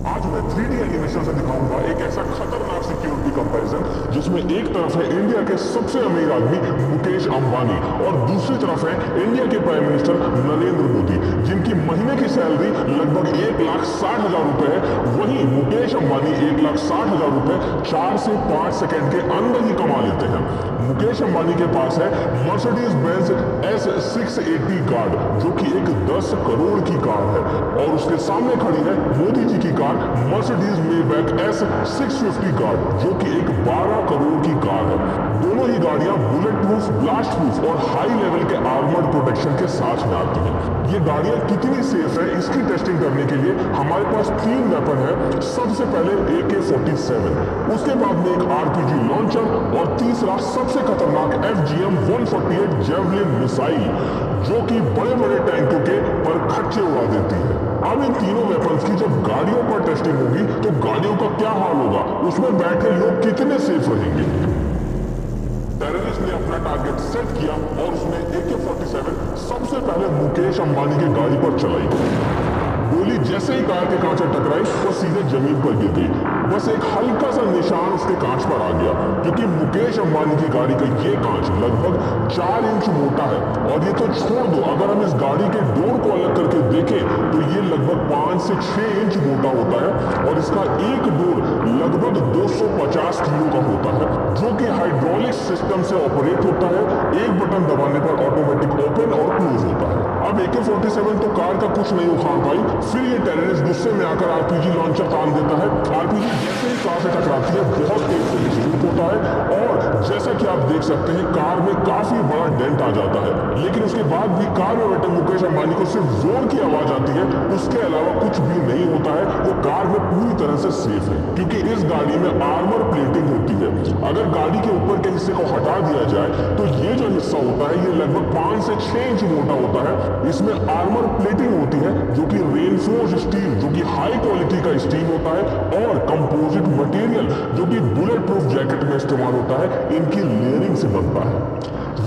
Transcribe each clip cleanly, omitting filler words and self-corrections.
आज मैं 3D animation से दिखाऊंगा एक ऐसा खतरनाक सिक्योरिटी कंपैरिजन जिसमें एक तरफ है इंडिया के सबसे अमीर आदमी मुकेश अंबानी और दूसरी तरफ है इंडिया के प्राइम मिनिस्टर नरेंद्र मोदी, जिनकी महीने की सैलरी लगभग 1,60,000 रुपए है। वहीं मुकेश अंबानी 1,60,000 रुपए 4 से 5 सेकंड के अंदर ही कमा लेते हैं। मुकेश अंबानी के पास है मर्सिडीज बेंज S680 कार, जो कि एक 10 करोड़ की कार है, और उसके सामने खड़ी है मोदी जी की car Mercedes Maybach S650 car, जो कि एक 12 करोड़ की कार है। दोनों ही गाड़ियां बुलेट प्रूफ, ब्लास्ट प्रूफ और हाई लेवल के आर्मर्ड प्रोटेक्शन के साथ में आती हैं। ये गाड़ियां कितनी सेफ है, इसकी टेस्टिंग करने के लिए हमारे पास 3 वेपन है। सबसे पहले AK-47, उसके बाद में एक RPG लॉन्चर और तीसरा सबसे खतरनाक FGM 148 जेवलिन मिसाइल, जो कि बड़े बड़े टैंकों के परखच्चे उड़ा देती है। अब इन तीनों वेपन्स की जब गाड़ियों पर टेस्टिंग होगी तो गाड़ियों का क्या हाल होगा, उसमें बैठे लोग कितने सेफ रहेंगे। टेररिस्ट ने अपना टारगेट सेट किया और उसने AK-47 सबसे पहले मुकेश अंबानी की गाड़ी पर चलाई। गोली जैसे ही कार के कांच से टकराई वो सीधे जमीन पर गिर गई। बस एक हल्का सा निशान उसके कांच पर आ गया, क्योंकि मुकेश अंबानी की गाड़ी का ये कांच लगभग 4 इंच मोटा है। और ये तो छोड़ दो, अगर हम इस गाड़ी के डोर को अलग करके देखें तो ये लगभग 5 से 6 इंच मोटा होता है, और इसका एक डोर लगभग 250 किलो का होता है, जो कि हाइड्रोलिक सिस्टम से ऑपरेट होता है। एक बटन दबाने पर ऑटोमेटिक ओपन और क्लोज होता है। अब AK-47 तो कार का कुछ नहीं उखाड़ पाई, फिर ये टेररिस्ट गुस्से में आकर RPG लॉन्चर तान देता है। RPG जैसे ही कार से टकराती है बहुत तेज से शूट होता है, और जैसा कि आप देख सकते हैं कार में काफी बड़ा डेंट आ जाता है। लेकिन उसके बाद भी कार में बैठे मुकेश अंबानी को सिर्फ जोर की आवाज आती है, उसके अलावा कुछ भी नहीं होता है। वो कार में पूरी तरह से सेफ है, क्योंकि इस गाड़ी में आर्मर प्लेटिंग होती है। अगर गाड़ी के ऊपर के हिस्से को हटा दिया जाए तो ये जो हिस्सा होता है ये लगभग 5 से 6 इंच मोटा होता है। इसमें आर्मर प्लेटिंग होती है, जो कि रेनफोर्स स्टील, जो कि हाई क्वालिटी का स्टील होता है, और कंपोजिट मटेरियल, जो कि बुलेट प्रूफ जैकेट में इस्तेमाल होता है, इनकी लेयरिंग से बनता है।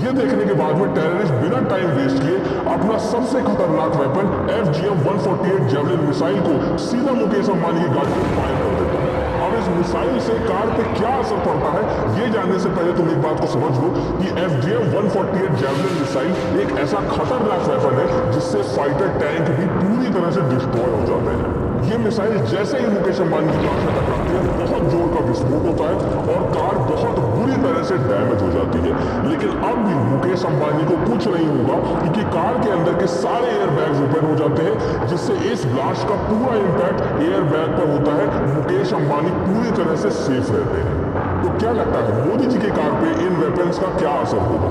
ये देखने के बाद में टेररिस्ट बिना टाइम वेस्ट किए अपना सबसे खतरनाक वेपन FGM 148 जेवलिन मिसाइल को सीधा मुकेश अंबानी की गाड़ी पर फायर कर देता है। अब इस मिसाइल से कार पे क्या असर पड़ता है, ये जानने से पहले तुम एक बात को समझ लो कि FGM 148 जेवलिन मिसाइल एक ऐसा खतरनाक वेपन है जिससे फाइटर टैंक भी पूरी तरह से डिस्ट्रॉय हो जाते हैं। ये मिसाइल जैसे ही मुकेश अंबानी की कार से टकराती है बहुत जोर का विस्फोट होता है और कार बहुत बुरी तरह से डैमेज हो जाती है। लेकिन अब भी मुकेश अंबानी को कुछ नहीं होगा, क्योंकि कार के अंदर के सारे एयर बैग्स ओपन हो जाते हैं, जिससे इस ब्लास्ट का पूरा इम्पैक्ट एयर बैग पर होता है। मुकेश अंबानी पूरी तरह से सेफ रहते हैं। तो क्या लगता है मोदी जी की कार पे इन वेपन्स का क्या असर होगा?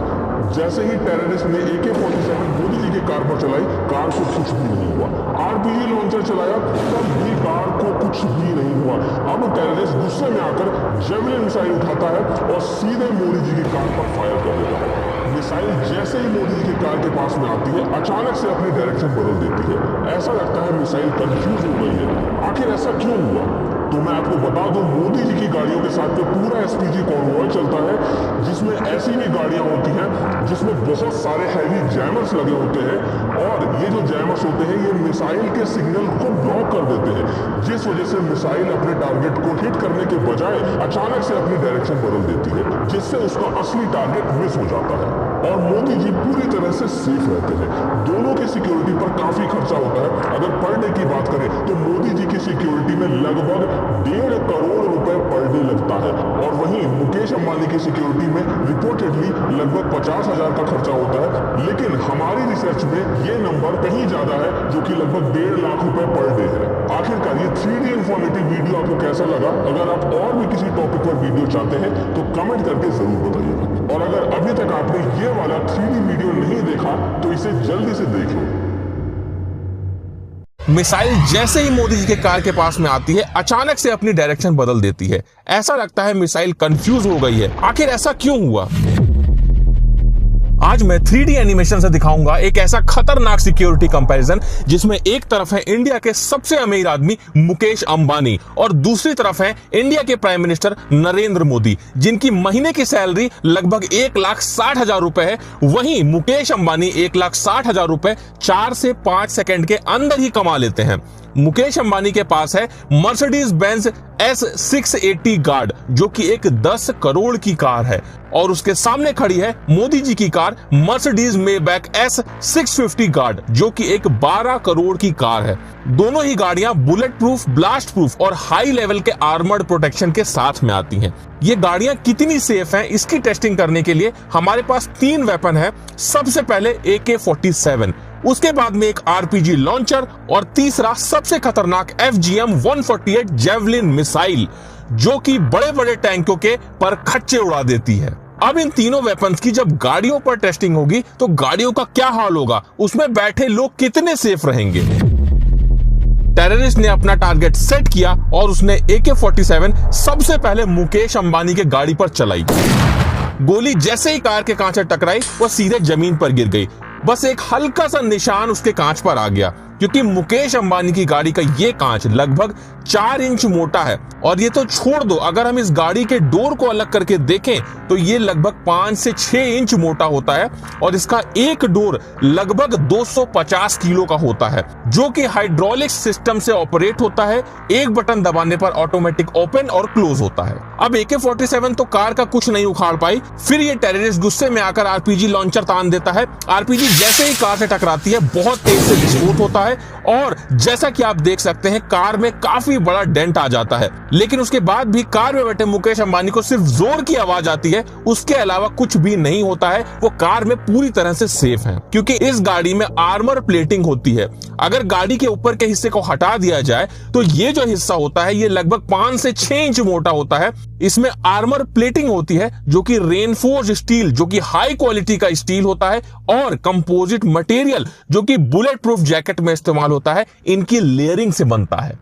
जैसे ही टेररिस्ट ने AK-47 मोदी जी की कार पर चलाई, कार को कुछ भी नहीं हुआ। RPG लॉन्चर चलाया, तब भी कार को कुछ भी नहीं हुआ। अब टेररिस्ट गुस्से में आकर जेवलिन मिसाइल उठाता है और सीधे मोदी जी की कार पर फायर कर देता है। मिसाइल जैसे ही मोदी जी की कार के पास में आती है, अचानक से अपनी डायरेक्शन बदल देती है। ऐसा लगता है मिसाइल कंफ्यूज हो गई है। आखिर ऐसा क्यों हुआ? तो मैं आपको बता दूं, मोदी जी की गाड़ियों के साथ में पूरा SPG कॉन्वॉय चलता है, जिसमें ऐसी भी गाड़ियां होती हैं जिसमें बहुत सारे हैवी जैमर्स लगे होते हैं, और ये जो जैमर्स होते हैं ये मिसाइल के सिग्नल को ब्लॉक कर देते हैं, जिस वजह से मिसाइल अपने टारगेट को हिट करने के बजाय अचानक से अपनी डायरेक्शन बदल देती है, जिससे उसका असली टारगेट मिस हो जाता है। और मोदी जी पूरी तरह से सेफ रहते हैं। दोनों की सिक्योरिटी पर काफी खर्चा होता है। अगर पर डे की बात करें तो मोदी जी की सिक्योरिटी में लगभग 1.5 करोड़ रुपए पर डे लगता है, और वहीं मुकेश अंबानी की सिक्योरिटी में रिपोर्टेडली लगभग 50,000 का खर्चा होता है। लेकिन हमारी रिसर्च में ये नंबर कहीं ज्यादा है, जो कि लगभग 1.5 लाख रुपए पर डे है। आखिरकार ये 3D इंफॉर्मेटिव वीडियो आपको कैसा लगा? अगर आप और भी किसी टॉपिक पर वीडियो चाहते हैं तो कमेंट करके जरूर बताइएगा। और अगर अभी तक आपने ये वाला 3D वीडियो नहीं देखा तो इसे जल्दी से देख लो। मिसाइल जैसे ही मोदी जी के कार के पास में आती है, अचानक से अपनी डायरेक्शन बदल देती है। ऐसा लगता है मिसाइल कंफ्यूज हो गई है। आखिर ऐसा क्यों हुआ? आज मैं 3D एनिमेशन से दिखाऊंगा एक ऐसा खतरनाक सिक्योरिटी कंपैरिजन जिसमें एक तरफ है इंडिया के सबसे अमीर आदमी मुकेश अंबानी और दूसरी तरफ है इंडिया के प्राइम मिनिस्टर नरेंद्र मोदी, जिनकी महीने की सैलरी लगभग 1,60,000 रुपए है। वहीं मुकेश अंबानी 1,60,000 रुपए 4 से 5 सेकंड के अंदर ही कमा लेते हैं। मुकेश अंबानी के पास है मर्सिडीज बेंज S680 गार्ड, जो कि एक 10 करोड़ की कार है, और उसके सामने खड़ी है मोदी जी की car Mercedes Maybach S650 guard, जो कि एक 12 करोड़ की कार है। दोनों ही गाड़ियां बुलेट प्रूफ, ब्लास्ट प्रूफ और हाई लेवल के आर्मर्ड प्रोटेक्शन के साथ में आती हैं। ये गाड़ियां कितनी सेफ हैं, इसकी टेस्टिंग करने के लिए हमारे पास 3 वेपन है। सबसे पहले AK-47, उसके बाद में एक RPG लॉन्चर, और तीसरा सबसे खतरनाक FGM-148 जेवलिन मिसाइल, जो कि बड़े बड़े टैंकों के पर खच्चे उड़ा देती है। अब इन तीनों वेपन्स की जब गाड़ियों पर टेस्टिंग होगी तो गाड़ियों का क्या हाल होगा, उसमें बैठे लोग कितने सेफ रहेंगे। टेररिस्ट ने अपना टारगेट सेट किया और उसने AK-47 सबसे पहले मुकेश अंबानी के गाड़ी पर चलाई। गोली जैसे ही कार के कांच से टकराई, वो सीधे जमीन पर गिर गई। बस एक हल्का सा निशान उसके कांच पर आ गया, क्योंकि मुकेश अंबानी की गाड़ी का ये कांच लगभग 4 इंच मोटा है। और ये तो छोड़ दो, अगर हम इस गाड़ी के डोर को अलग करके देखें तो ये लगभग 5 से 6 इंच मोटा होता है, और इसका एक डोर लगभग 250 किलो का होता है, जो कि हाइड्रोलिक सिस्टम से ऑपरेट होता है। एक बटन दबाने पर ऑटोमेटिक ओपन और क्लोज होता है। अब AK-47 तो कार का कुछ नहीं उखाड़ पाई। फिर ये टेररिस्ट गुस्से में आकर RPG लॉन्चर तान देता है। RPG जैसे ही कार से टकराती है, बहुत तेज से विस्फोट होता है, और जैसा कि आप देख सकते हैं, कार में काफी बड़ा डेंट आ जाता है। लेकिन उसके बाद भी कार में बैठे मुकेश अंबानी को सिर्फ जोर की आवाज आती है, उसके अलावा कुछ भी नहीं होता है। वो कार में पूरी तरह से सेफ है, क्योंकि इस गाड़ी में आर्मर प्लेटिंग होती है। अगर गाड़ी के ऊपर के हिस्से को हटा दिया जाए तो ये जो हिस्सा होता है, ये लगभग 5 से 6 इंच मोटा होता है। इसमें आर्मर प्लेटिंग होती है, जो कि रेनफोर्स स्टील, जो कि हाई क्वालिटी का स्टील होता है, और कंपोजिट मटेरियल, जो कि बुलेट प्रूफ जैकेट में इस्तेमाल होता है, इनकी लेयरिंग से बनता है।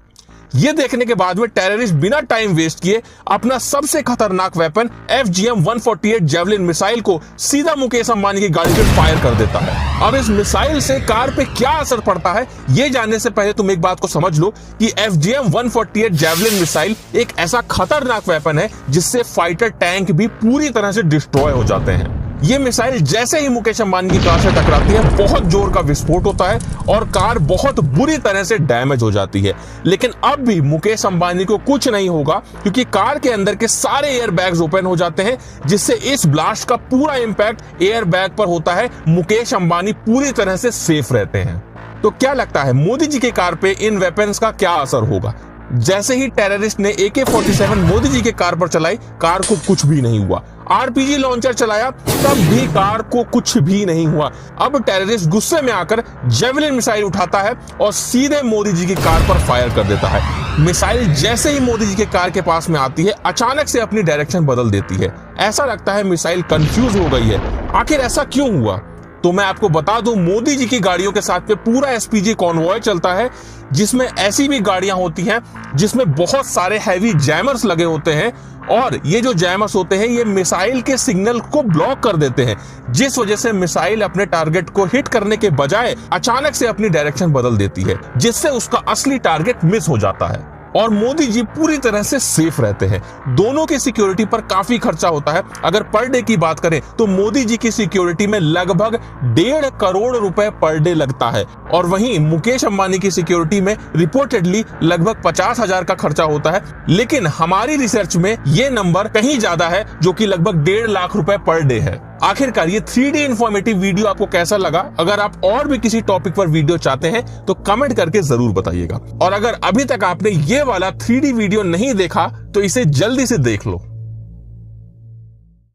ये देखने के बाद में टेररिस्ट बिना टाइम वेस्ट किए अपना सबसे खतरनाक वेपन FGM-148 जेवलिन मिसाइल को सीधा मुकेश अंबानी की गाड़ी पे फायर कर देता है। अब इस मिसाइल से कार पे क्या असर पड़ता है, ये जानने से पहले तुम एक बात को समझ लो कि FGM-148 जेवलिन मिसाइल एक ऐसा खतरनाक वेपन है जिससे फाइटर टैंक भी पूरी तरह से डिस्ट्रॉय हो जाते हैं। ये मिसाइल जैसे ही मुकेश अंबानी की कार से टकराती है, बहुत जोर का विस्फोट होता है और कार बहुत बुरी तरह से डैमेज हो जाती है। लेकिन अब भी मुकेश अंबानी को कुछ नहीं होगा, क्योंकि कार के अंदर के सारे एयर बैग्स ओपन हो जाते हैं, जिससे इस ब्लास्ट का पूरा इंपैक्ट एयर बैग पर होता है। मुकेश अंबानी पूरी तरह से सेफ रहते हैं। तो क्या लगता है, मोदी जी के कार पे इन वेपन्स का क्या असर होगा? जैसे ही टेररिस्ट ने AK-47 मोदी जी के कार पर चलाई, कार को कुछ भी नहीं हुआ। RPG लॉन्चर चलाया, तब भी कार को कुछ भी नहीं हुआ। अब टेररिस्ट गुस्से में आकर जेवलिन मिसाइल उठाता है और सीधे मोदी जी की कार पर फायर कर देता है। मिसाइल जैसे ही मोदी जी के कार के पास में आती है, अचानक से अपनी डायरेक्शन बदल देती है। ऐसा लगता है मिसाइल कंफ्यूज हो गई है। आखिर ऐसा क्यों हुआ? तो मैं आपको बता दूं, मोदी जी की गाड़ियों के साथ में पूरा SPG कॉन्वॉय चलता है, जिसमें ऐसी भी गाड़ियां होती हैं जिसमें बहुत सारे हैवी जैमर्स लगे होते हैं, और ये जो जैमर्स होते हैं ये मिसाइल के सिग्नल को ब्लॉक कर देते हैं, जिस वजह से मिसाइल अपने टारगेट को हिट करने के बजाय अचानक से अपनी डायरेक्शन बदल देती है, जिससे उसका असली टारगेट मिस हो जाता है और मोदी जी पूरी तरह से सेफ रहते हैं। दोनों की सिक्योरिटी पर काफी खर्चा होता है। अगर पर डे की बात करें तो मोदी जी की सिक्योरिटी में लगभग 1.5 करोड़ रुपए पर डे लगता है, और वहीं मुकेश अंबानी की सिक्योरिटी में रिपोर्टेडली लगभग 50,000 का खर्चा होता है। लेकिन हमारी रिसर्च में ये नंबर कहीं ज्यादा है, जो कि लगभग 1.5 लाख रुपए पर डे है। आखिरकार ये 3D इंफॉर्मेटिव वीडियो आपको कैसा लगा? अगर आप और भी किसी टॉपिक पर वीडियो चाहते हैं तो कमेंट करके जरूर बताइएगा। और अगर अभी तक आपने ये वाला 3D वीडियो नहीं देखा तो इसे जल्दी से देख लो।